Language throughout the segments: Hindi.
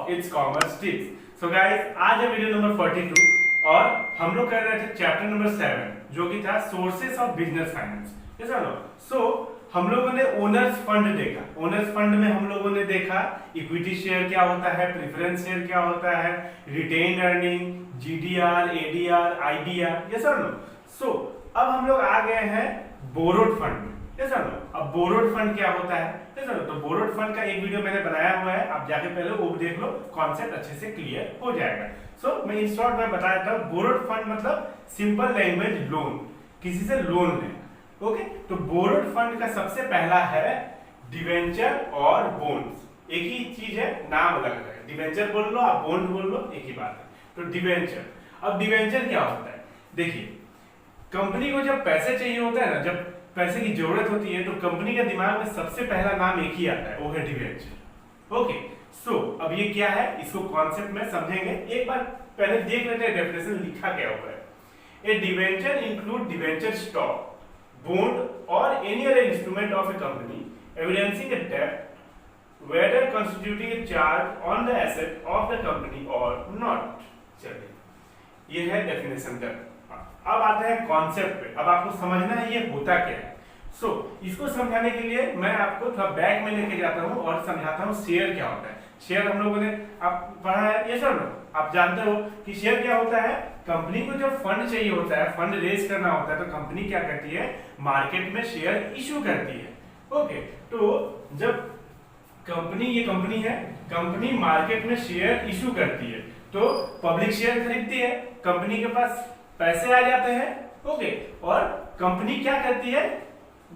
of its commerce tips. So guys, आज है वीडियो नंबर 42 और हम लोग कर रहे थे चैप्टर नंबर 7 जो कि था sources of business finance. Yes और नो? सो हम लोगों ने ओनर्स फंड देखा। ओनर्स फंड में हम लोगों ने देखा इक्विटी शेयर क्या होता है, प्रेफरेंस शेयर क्या होता है, retain earning, GDR, ADR, IDR. Yes और नो? सो अब हम लोग आ गए हैं बोरोड फंड में। यस और नो? अब बोरोड फंड क्या होता है? यस और नो? तो बोरोड फंड का एक वीडियो मैंने बनाया हुआ है, आप जाके पहले वो देख लो, कॉन्सेप्ट अच्छे से क्लियर हो जाएगा। सो मैं इन शॉर्ट में बता देता हूँ। बोरोड फंड मतलब सिंपल लैंग्वेज लोन, किसी से लोन लेना। ओके, तो बोरोड फंड का सबसे पहला है डिवेंचर और बॉन्ड्स। एक ही चीज है, नाम अलग अलग है। डिवेंचर बोल लो, आप बॉन्ड बोल लो, एक ही बात है। तो डिवेंचर, अब डिवेंचर क्या होता है? देखिए, कंपनी को जब पैसे चाहिए होता है ना, जब पैसे की जरूरत होती है, तो कंपनी के दिमाग में सबसे पहला नाम एक ही आता है, वो है डिवेंचर। ओके, सो अब ये क्या है, इसको कॉन्सेप्ट में समझेंगे। एक बार पहले देख लेते हैं डेफिनेशन लिखा क्या हुआ है। A debenture include debenture stock, bond or any other instrument of a company evidencing a debt whether constituting a charge on the asset of the company or not। चलिए, ये है डेफिनेशन का। अब आते हैं कॉन्सेप्ट पे। अब आपको समझना है ये होता क्या है। सो इसको समझाने के लिए मैं आपको थोड़ा बैक में लेके जाता हूँ और समझाता हूँ शेयर क्या होता है। शेयर हम लोगों ने आप पढ़ा है, ये सब आप जानते हो कि शेयर क्या होता है। कंपनी को जब फंड चाहिए होता है, फंड रेज करना होता है, तो कंपनी क्या करती है, मार्केट में शेयर इशू करती है। ओके, तो जब कंपनी, ये कंपनी है, कंपनी मार्केट में शेयर इशू करती है, तो पब्लिक शेयर खरीदती है, कंपनी के पास पैसे आ जाते हैं। ओके, और कंपनी क्या करती है,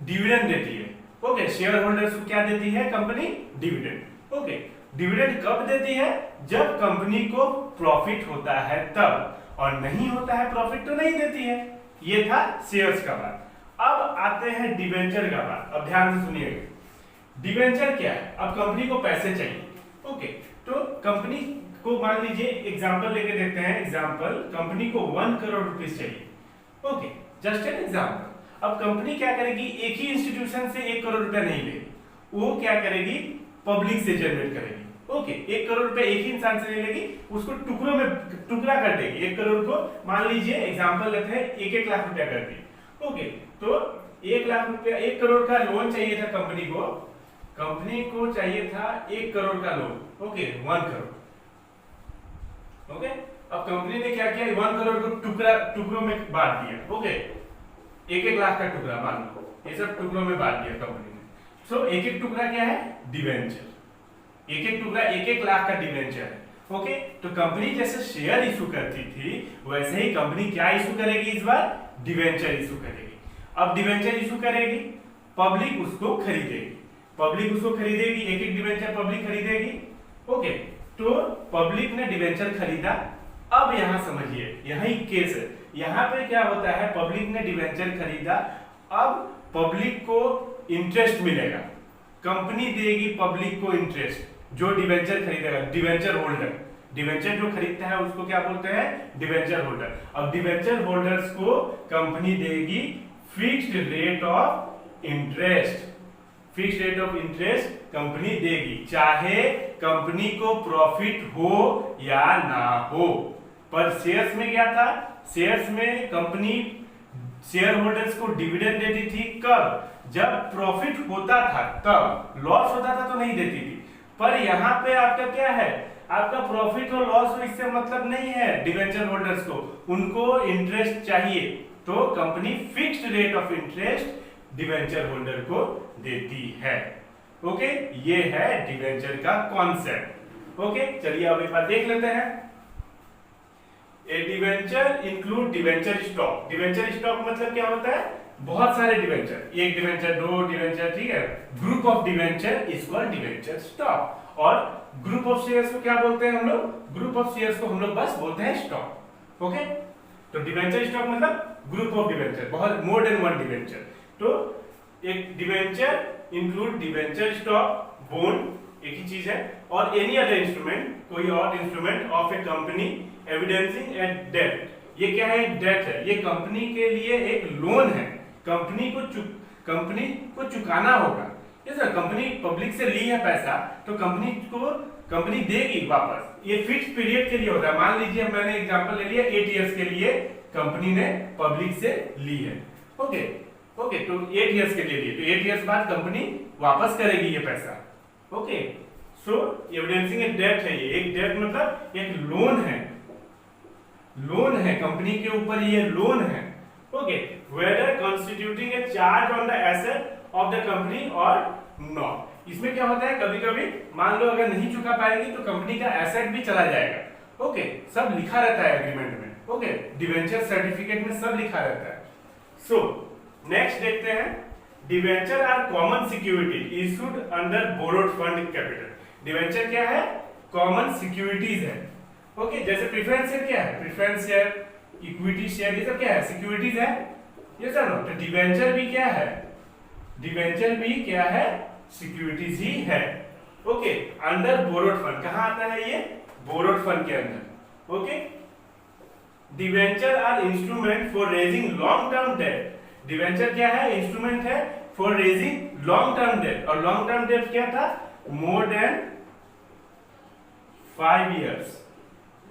डिविडेंड देती है। ओके, शेयर होल्डर्स को क्या देती है कंपनी? डिविडेंड। ओके, डिविडेंड कब देती है? जब कंपनी को प्रॉफिट होता है तब, और नहीं होता है प्रॉफिट तो नहीं देती है। ये था शेयर्स का बात। अब आते हैं डिवेंचर का बात। अब ध्यान से सुनिएगा, डिवेंचर क्या है। अब कंपनी को पैसे चाहिए। ओके, तो कंपनी को मान लीजिए, एग्जांपल लेके देखते हैं। एग्जांपल, कंपनी को 1 करोड़ रुपीस चाहिए। Okay, just an example. अब कंपनी क्या करेगी, एक ही इंस्टीट्यूशन से 1 करोड़ रुपया नहीं लेगी, वो क्या करेगी, पब्लिक से जनरेट करेगी। ओके, 1 करोड़ रुपए एक ही इंसान से ले लेगी, उसको टुकड़ों में टुकड़ा कर देगी। 1 करोड़ को मान लीजिए, एग्जांपल लेते हैं, 1-1 लाख रुपया कर दी। ओके, तो 1 लाख रुपया, 1 करोड़ का लोन चाहिए था कंपनी को चाहिए था 1 करोड़ का लोन। ओके, 1 करोड़। ओके, अब कंपनी ने क्या किया, 1 करोड़ को टुकड़ों में बांट दिया। ओके, 1-1 लाख का टुकड़ा मान लो, ये सब टुकड़ों में बांट दिया कंपनी ने। सो एक टुकड़ा क्या है, डिवेंचर। एक टुकड़ा 1-1 लाख का डिवेंचर है। ओके, तो कंपनी जैसे शेयर इशू करती थी, वैसे ही कंपनी क्या इशू करेगी इस बार, डिवेंचर इशू करेगी। अब डिवेंचर इशू करेगी, पब्लिक उसको खरीदेगी। पब्लिक उसको खरीदेगी, 1-1 डिवेंचर पब्लिक खरीदेगी। ओके, तो पब्लिक ने डिवेंचर खरीदा। अब यहां समझिए, यही केस है। यहां पे क्या होता है, पब्लिक ने डिवेंचर खरीदा, अब पब्लिक को इंटरेस्ट मिलेगा, कंपनी देगी पब्लिक को इंटरेस्ट। जो डिवेंचर खरीदेगा, डिवेंचर होल्डर, डिवेंचर जो खरीदता है उसको क्या बोलते हैं, डिवेंचर होल्डर। अब डिवेंचर होल्डर्स को कंपनी देगी fixed rate of interest. Fixed rate of interest company देगी, चाहे कंपनी को प्रॉफिट हो या ना हो। पर शेयर्स में क्या था, शेयर्स में कंपनी शेयर होल्डर्स को डिविडेंड देती थी कब, जब प्रॉफिट होता था तब, लॉस होता था तो नहीं देती थी। पर यहाँ पे आपका क्या है, आपका प्रॉफिट और लॉस हो, इससे मतलब नहीं है डिवेंचर होल्डर्स को, उनको इंटरेस्ट चाहिए, तो company fixed rate of interest debenture holder को देती है। ओके, ये है डिवेंचर का कॉन्सेप्ट। ओके, चलिए अब एक बार देख लेते हैं। A debenture include debenture stock. Debenture stock मतलब क्या होता है, बहुत सारे डिवेंचर, 1 डिवेंचर, 2 डिवेंचर, ठीक है। Group of debenture is called debenture stock. और ग्रुप ऑफ शेयर्स को क्या बोलते हैं हम लोग, ग्रुप ऑफ शेयर्स को हम लोग बस बोलते हैं स्टॉक। ओके, तो डिवेंचर स्टॉक मतलब ग्रुप ऑफ डिवेंचर, बहुत मोर देन 1 डिवेंचर। तो एक debenture include debenture stock, bond एक ही चीज है, और एनी अदर इंस्ट्रूमेंट, कोई और instrument of a company evidencing a debt. ये क्या है, डेट है, ये कंपनी के लिए एक लोन है, कंपनी को चुकाना होगा। जैसे कंपनी पब्लिक से ली है पैसा, तो कंपनी देगी वापस। ये फिक्स पीरियड के लिए होता है। मान लीजिए मैंने एग्जांपल ले लिया 8 इयर्स के लिए कंपनी ने पब्लिक से ली है। ओके ओके, तो 8 इयर्स के लिए ली, तो 8 इयर्स बाद कंपनी वापस करेगी ये पैसा। Okay, so evidencing a date है ये। एक डेट मतलब एक लोन है, लोन है कंपनी के ऊपर, ये लोन है। Okay, whether constituting a charge on the asset of the company or not. इसमें क्या होता है, कभी कभी मान लो अगर नहीं चुका पाएगी तो कंपनी का एसेट भी चला जाएगा। ओके, सब लिखा रहता है एग्रीमेंट में। ओके, डिवेंचर सर्टिफिकेट में सब लिखा रहता है। सो नेक्स्ट देखते हैं, debenture are common security issued under borrowed fund capital. Debenture क्या है, कॉमन सिक्योरिटीज है। ओके, जैसे प्रेफरेंस शेयर क्या है, प्रेफरेंस शेयर, इक्विटी शेयर, ये सब क्या है, सिक्योरिटीज है। ये सब तो डिवेंचर भी क्या है, डिवेंचर भी क्या है, सिक्योरिटीज ही है। ओके, अंडर बोरोड फंड, कहां आता है ये, बोरोड फंड के अंदर। Okay, debenture are instrument for raising long term debt. Debenture क्या है, इंस्ट्रूमेंट है for raising long term debt. और लॉन्ग टर्म डेट क्या था, मोर देन 5 इयर्स।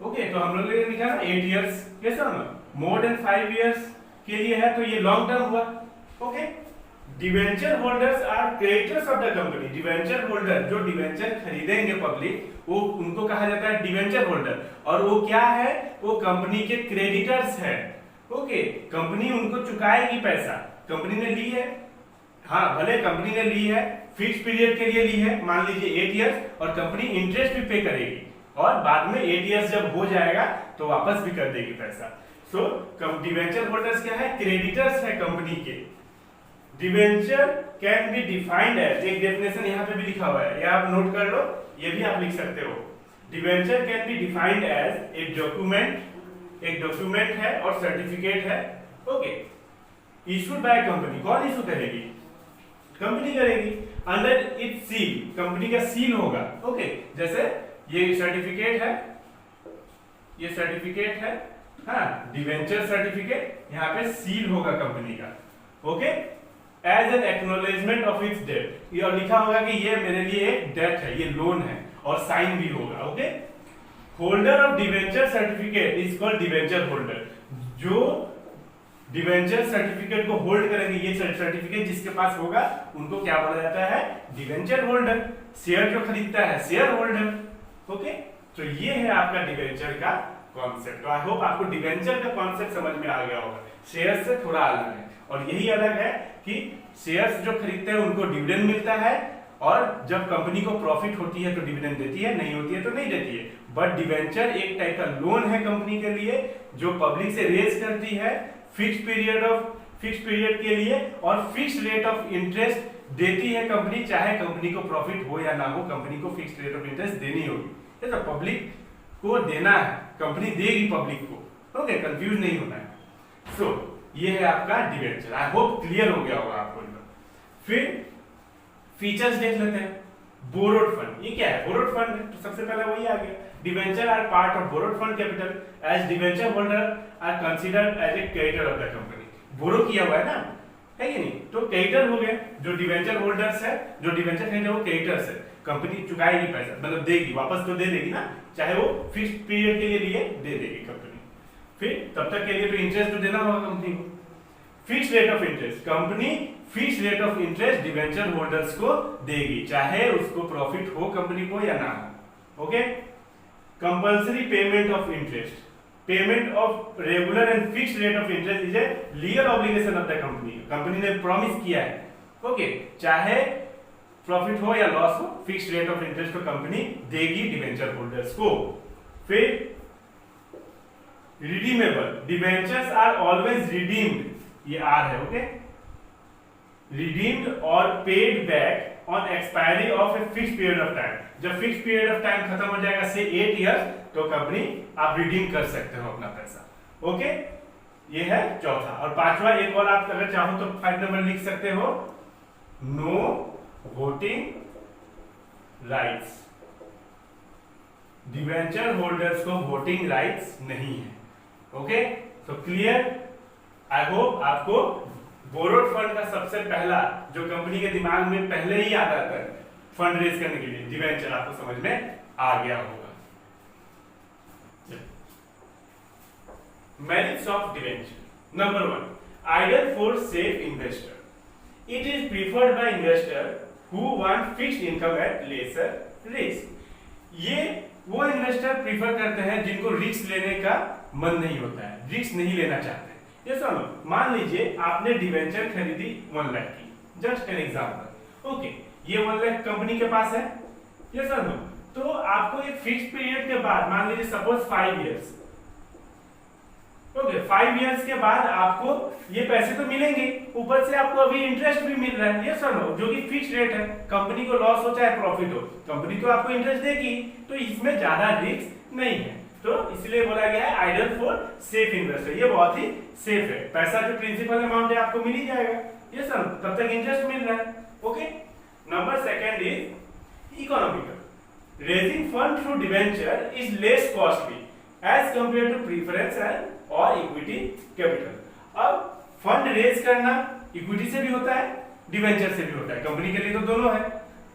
ओके, तो हम लोग ने लिखा ना 8 इयर्स, कैसा ना, मोर देन 5 इयर्स के लिए है, तो ये लॉन्ग टर्म हुआ। Okay, debenture holders are creditors of the company. Debenture holder, जो डिवेंचर खरीदेंगे पब्लिक, वो उनको कहा जाता है डिवेंचर होल्डर। और वो क्या है, वो कंपनी के क्रेडिटर्स है। ओके, कंपनी उनको चुकाएगी पैसा, कंपनी ने ली है, हाँ भले कंपनी ने ली है, फिक्स पीरियड के लिए ली है, मान लीजिए 8 इयर्स, और कंपनी इंटरेस्ट भी पे करेगी, और बाद में 8 इयर्स जब हो जाएगा तो वापस भी कर देगी पैसा। सो डिवेंचर होल्डर्स क्या है, क्रेडिटर्स है कंपनी के। Debenture can be defined as, एक डेफिनेशन यहाँ पे भी लिखा हुआ है, ये आप नोट कर लो, ये भी आप लिख सकते हो। Debenture can be defined as a document, एक डॉक्यूमेंट है और सर्टिफिकेट है। ओके, इशूड बाय कंपनी, कौन इशू करेगी, कंपनी करेगी, अंडर इट्स सील, कंपनी का सील होगा। ओके, जैसे ये सर्टिफिकेट है, ये सर्टिफिकेट है, हाँ डिवेंचर सर्टिफिकेट, यहाँ पे सील होगा कंपनी का। Okay, as an acknowledgement of its date, और लिखा होगा कि ये मेरे लिए एक डेट है, ये लोन है, और साइन भी होगा। Okay, holder of debenture certificate is called debenture holder. जो डिवेंचर सर्टिफिकेट को होल्ड करेंगे, ये सर्टिफिकेट जिसके पास होगा उनको क्या बोला जाता है, डिवेंचर होल्डर। शेयर जो खरीदता है, शेयर होल्डर। ओके, तो ये है आपका डिवेंचर का कॉन्सेप्ट। आई होप आपको डिवेंचर का कॉन्सेप्ट समझ में आ गया होगा। शेयर से थोड़ा अलग है, और यही अलग है कि शेयर्स जो खरीदते हैं उनको डिविडेंड मिलता है, और जब कंपनी को प्रॉफिट होती है तो डिविडेंड देती है, नहीं होती है तो नहीं देती है। बट डिवेंचर एक टाइप का लोन है कंपनी के लिए, जो पब्लिक से रेज करती है फिक्स पीरियड के लिए, और फिक्स रेट ऑफ इंटरेस्ट देती है कंपनी, चाहे कंपनी को प्रॉफिट हो या ना हो, कंपनी को फिक्स रेट ऑफ इंटरेस्ट देनी होगी। तो पब्लिक को देना है, कंपनी देगी पब्लिक को। ओके, कंफ्यूज नहीं होना है। सो ये है आपका डिवेंचर। आई होप क्लियर हो गया होगा आपको। फिर फीचर्स देख लेते हैं। बोरोड फंड, ये क्या है, बोरोड फंड, तो सबसे पहले वही आ गया, debenture are part of borrowed fund capital, as debenture holder are considered as a creditor of the company. Borrow किया हुआ है ना, है कि नहीं, तो क्रेडिटर हो गए। जो डिवेंचर होल्डर्स है, जो डिवेंचर खरीदे वो क्रेडिटर्स है, कंपनी चुकाएगी पैसा, मतलब देगी, वापस तो दे देगी ना, चाहे वो फिक्स पीरियड के लिए दे देगी कंपनी। फिर तब तक के लिए तो इंटरेस्ट तो देना होगा कंपनी को। Fix rate of interest, company fix rate of interest debenture holders को देगी, चाहे उसको प्रॉफिट हो कंपनी को या ना हो। Okay, compulsory payment of interest, payment of regular and fix rate of interest is a legal obligation of the company. Company ने प्रॉमिस किया है, ओके, चाहे प्रॉफिट हो या लॉस हो, फिक्स रेट ऑफ इंटरेस्ट तो कंपनी देगी डिवेंचर होल्डर्स को। फिर redeemable, debentures are always redeemed, ये आर है, ओके, रिडीम्ड और paid back on expiry of a fix period of time. जब फिक्स पीरियड ऑफ टाइम खत्म हो जाएगा, से 8 इयर्स, तो कंपनी आप रिडीम कर सकते हो अपना पैसा। ओके, ये है चौथा। और पांचवा एक और आप अगर चाहो तो 5 नंबर लिख सकते हो, no voting rights. Debenture holders को वोटिंग राइट्स नहीं है। ओके, तो क्लियर। आई होप आपको बोरोड फंड का सबसे पहला जो कंपनी के दिमाग में पहले ही आता है फंड रेज करने के लिए, डिवेंचर, आपको समझ में आ गया होगा। Merits of debenture. Number 1, ideal for safe investor. It is preferred by investor who want fixed income at lesser risk. ये वो इन्वेस्टर प्रीफर करते हैं जिनको रिस्क लेने का मन नहीं होता है, रिस्क नहीं लेना चाहते। ये सुनो, मान लीजिए आपने डिवेंचर खरीदी 1 लाख की, जस्ट एन एग्जांपल। ओके, ये 1 लाख कंपनी के पास है। ये सुनो, तो आपको एक फिक्स पीरियड के बाद, मान लीजिए सपोज 5 इयर्स, ओके 5 इयर्स के बाद आपको ये पैसे तो मिलेंगे, ऊपर से आपको अभी इंटरेस्ट भी मिल रहा है। ये सुनो, जो कि फिक्स रेट है, कंपनी को लॉस हो चाहे प्रॉफिट हो, कंपनी तो आपको इंटरेस्ट देगी, तो इसमें ज्यादा रिस्क नहीं है। तो इसलिए बोला गया है आइडियल फॉर सेफ इन्वेस्टर, ये बहुत ही सेफ है। पैसा जो प्रिंसिपल अमाउंट है आपको मिल ही जाएगा, ये सुनो, तब तक इंटरेस्ट मिल रहा है। Okay, number 2 is economical. Raising fund through debenture is less costly as compare to preference and और इक्विटी कैपिटल। अब फंड रेज करना इक्विटी से भी होता है, डिवेंचर से भी होता है, कंपनी के लिए तो दोनों है,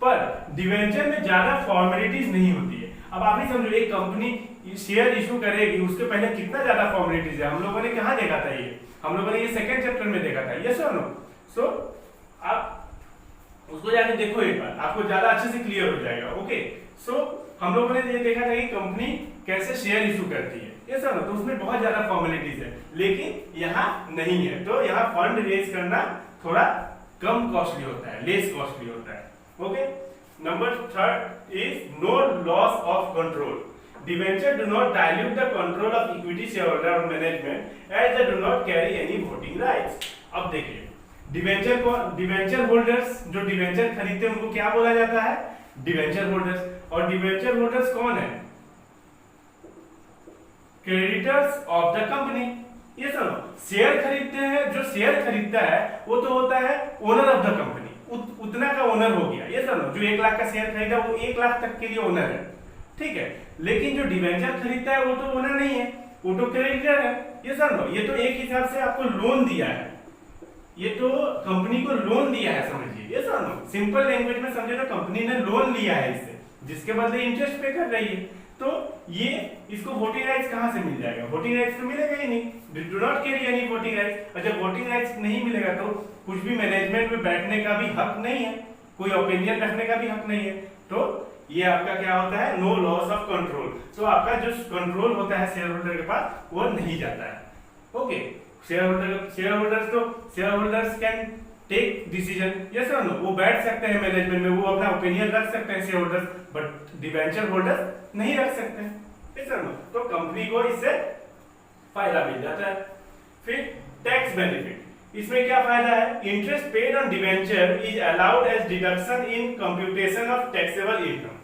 पर डिवेंचर में ज्यादा फॉर्मेलिटीज नहीं होती है। अब आप ही समझो, एक कंपनी शेयर इशू करेगी, उसके पहले कितना ज्यादा फॉर्मेलिटीज है। हम लोगों ने कहाँ देखा था ये, हम लोगों ने ये 2nd चैप्टर में देखा था। यस और नो? सो आप उसको जाके देखो एक बार, आपको ज्यादा अच्छे से क्लियर हो जाएगा। ओके, सो हम लोगों ने ये देखा था कि कंपनी कैसे शेयर इशू करती है, ये सब, तो उसमें बहुत ज्यादा फॉर्मेलिटीज है, लेकिन यहाँ नहीं है। तो यहाँ फंड रेज करना थोड़ा कम कॉस्टली होता है, लेस कॉस्टली होता है। Okay, number 3 is no loss of control. Debenture do not dilute the control of equity shareholder और management as they do not carry any voting rights. अब देखिए, डिवेंचर होल्डर्स, जो डिवेंचर खरीदते हैं उनको क्या बोला जाता है? Debenture holders. और डिवेंचर होल्डर्स कौन है? Creditors of the company. ये सुनो, शेयर खरीदते हैं, जो शेयर खरीदता है वो तो होता है ओनर ऑफ द कंपनी, उतना का ओनर हो गया। ये सुनो, जो 1 लाख का शेयर खरीदा वो 1 लाख तक के लिए ओनर है, ठीक है। लेकिन जो डिवेंचर खरीदता है वो तो ओनर नहीं है, वो तो क्रेडिटर है। ये सुनो, ये तो एक हिसाब से आपको लोन दिया है, ये तो कंपनी को लोन दिया है, समझिए। ये सुनो, सिंपल लैंग्वेज में समझे तो कंपनी ने लोन लिया है इससे, जिसके बदले इंटरेस्ट पे कर रही है। तो ये इसको वोटिंग राइट्स कहां से मिल जाएगा? वोटिंग राइट्स तो मिलेगा ही नहीं, do not carry any voting rights. और जब वोटिंग राइट्स नहीं मिलेगा तो कुछ भी मैनेजमेंट में बैठने का भी हक नहीं है, कोई ओपिनियन रखने का भी हक नहीं है। तो ये आपका क्या होता है? No loss of control. तो आपका जो कंट्रोल होता है शेयर होल्डर के पास वो नहीं जाता है। Okay, share holders can take decision, yes और नो, वो बैठ सकते हैं मैनेजमेंट में, वो अपना ओपिनियन रख सकते हैं share holders, but debenture holders नहीं रख सकते हैं, यस और नो। तो कंपनी को इससे फायदा मिल जाता है। फिर टैक्स बेनिफिट, इसमें क्या फायदा है? Interest paid on debenture is allowed as deduction in computation of taxable income.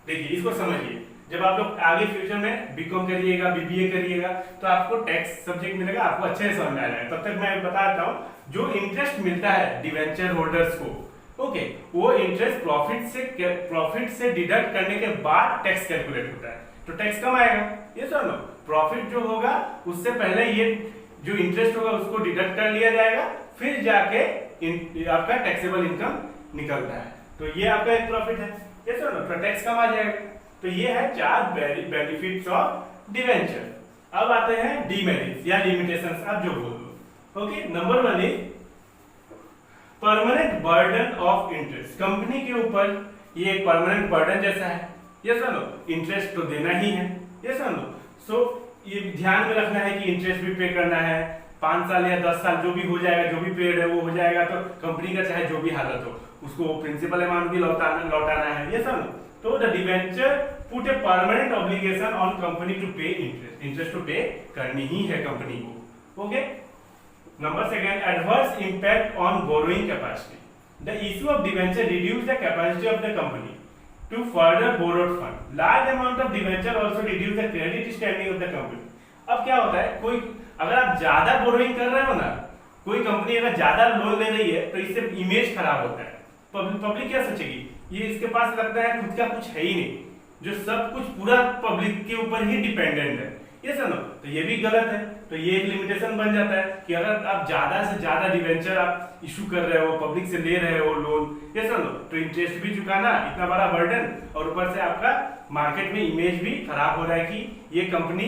देखिए, इसको समझिए, जब आप लोग आगे फ्यूचर में बीकॉम करिएगा, बीबीए करिएगा, तो आपको टैक्स सब्जेक्ट मिलेगा, आपको अच्छे से समझ आ जाएगा। तब तक मैं बताता हूँ, जो इंटरेस्ट मिलता है डिवेंचर होल्डर्स को, ओके, वो इंटरेस्ट प्रॉफिट से डिडक्ट करने के बाद टैक्स कैलकुलेट होता है, तो टैक्स कम आएगा। ये सुनो, प्रॉफिट जो होगा उससे पहले ये जो इंटरेस्ट होगा उसको डिडक्ट कर लिया जाएगा, फिर जाके आपका टैक्सेबल इनकम निकलता है। तो ये आपका एक प्रॉफिट है, ये सुनो, तो टैक्स कम आ जाएगा। तो ये है 4 बेनिफिट्स ऑफ डिवेंचर। अब आते हैं डीमेरिट्स या लिमिटेशंस, आप जो बोल दो। Okay, number 1 is permanent burden of interest. Company के ऊपर ये एक परमानेंट बर्डन जैसा है, यस और नो, इंटरेस्ट तो देना ही है, यस और नो। सो ये ध्यान में रखना है कि इंटरेस्ट भी पे करना है, 5 साल या 10 साल जो भी हो जाएगा, जो भी पेड है वो हो जाएगा, तो कंपनी का चाहे जो भी हालत हो उसको प्रिंसिपल अमाउंट भी लौटाना है, यस और नो। तो the debenture put a permanent obligation on company to pay interest, interest to pay करनी ही है कंपनी को। Okay, number 2, adverse impact on borrowing capacity. The issue of debenture reduce the capacity of the company to further borrowed fund. Large amount of debenture also reduce the credit standing of the company. अब क्या होता है, कोई अगर आप ज्यादा बोरोइंग कर रहे हो ना, कोई कंपनी अगर ज्यादा लोन ले रही है तो इससे इमेज खराब होता है, पब्लिक क्या सोचेगी, ये इसके पास लगता है खुद का कुछ है ही नहीं, जो सब कुछ पूरा पब्लिक के ऊपर ही डिपेंडेंट है, ये समझो, तो ये भी गलत है। तो ये एक लिमिटेशन बन जाता है कि अगर आप ज्यादा से ज्यादा डिवेंचर आप इशू कर रहे हो, पब्लिक से ले रहे हो लोन, ये समझो, तो इंटरेस्ट भी चुकाना, इतना बड़ा बर्डन, और ऊपर से आपका मार्केट में इमेज भी खराब हो रहा है कि ये कंपनी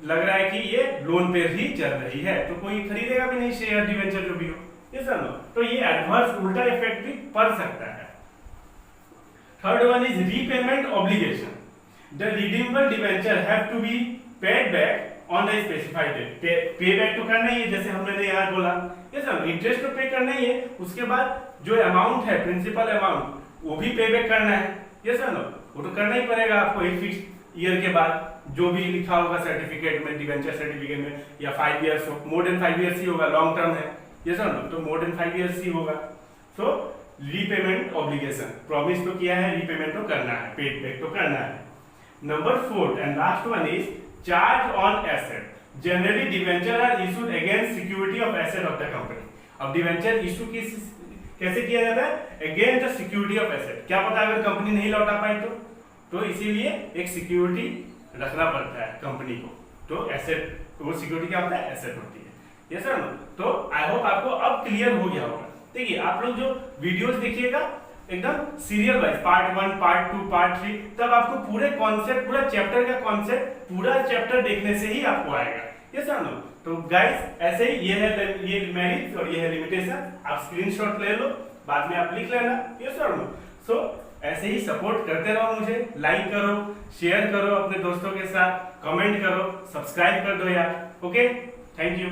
लग रहा है कि ये लोन पे ही चल रही है, तो कोई खरीदेगा भी नहीं शेयर डिवेंचर जो भी हो, ये समझो। तो ये एडवर्स उल्टा इफेक्ट भी पड़ सकता है। Third one is repayment obligation. The redeemable debenture have to be paid back on the specified date. Pay back तो करना ही है, जैसे हमने यहाँ बोला, ये सब इंटरेस्ट तो पे करना ही है, उसके बाद जो अमाउंट है, प्रिंसिपल अमाउंट, वो भी पे बैक करना है, ये समझो, वो तो करना ही पड़ेगा आपको एक फिक्स ईयर के बाद, जो भी लिखा होगा सर्टिफिकेट में, डिवेंचर सर्टिफिकेट में, या 5 इयर्स हो, मोर देन 5 इयर्स ही होगा, लॉन्ग टर्म है, ये समझो, तो मोर देन 5 इयर्स ही होगा। सो रीपेमेंट ऑब्लिगेशन, प्रॉमिस तो किया है, रीपेमेंट तो करना है, पेड बैक तो करना है। Number 4 and last one is charge on asset. Generally debenture are issued against security of asset of the company. अब डिवेंचर इशू कैसे किया जाता है? Against the security of asset. क्या पता अगर कंपनी नहीं लौटा पाई तो इसीलिए एक सिक्योरिटी रखना पड़ता है कंपनी को। तो एसेट, तो वो सिक्योरिटी क्या होता है? एसेट होती है, ये सर। तो आई होप आपको अब क्लियर हो गया होगा। देखिए, आप लोग जो वीडियोस देखिएगा एकदम serial wise, part 1, part 2, part 3, तब आपको पूरे कॉन्सेप्ट, पूरा चैप्टर का कॉन्सेप्ट, पूरा चैप्टर देखने से ही आपको आएगा, ये समझो। तो गाइस, ऐसे ही ये मेरिट्स और ये है लिमिटेशन। आप स्क्रीनशॉट ले लो, बाद में आप लिख लेना, ये समझो। सो ऐसे ही सपोर्ट करते रहो मुझे, लाइक करो, शेयर करो अपने दोस्तों के साथ, कमेंट करो, सब्सक्राइब कर दो यार। Okay, thank you.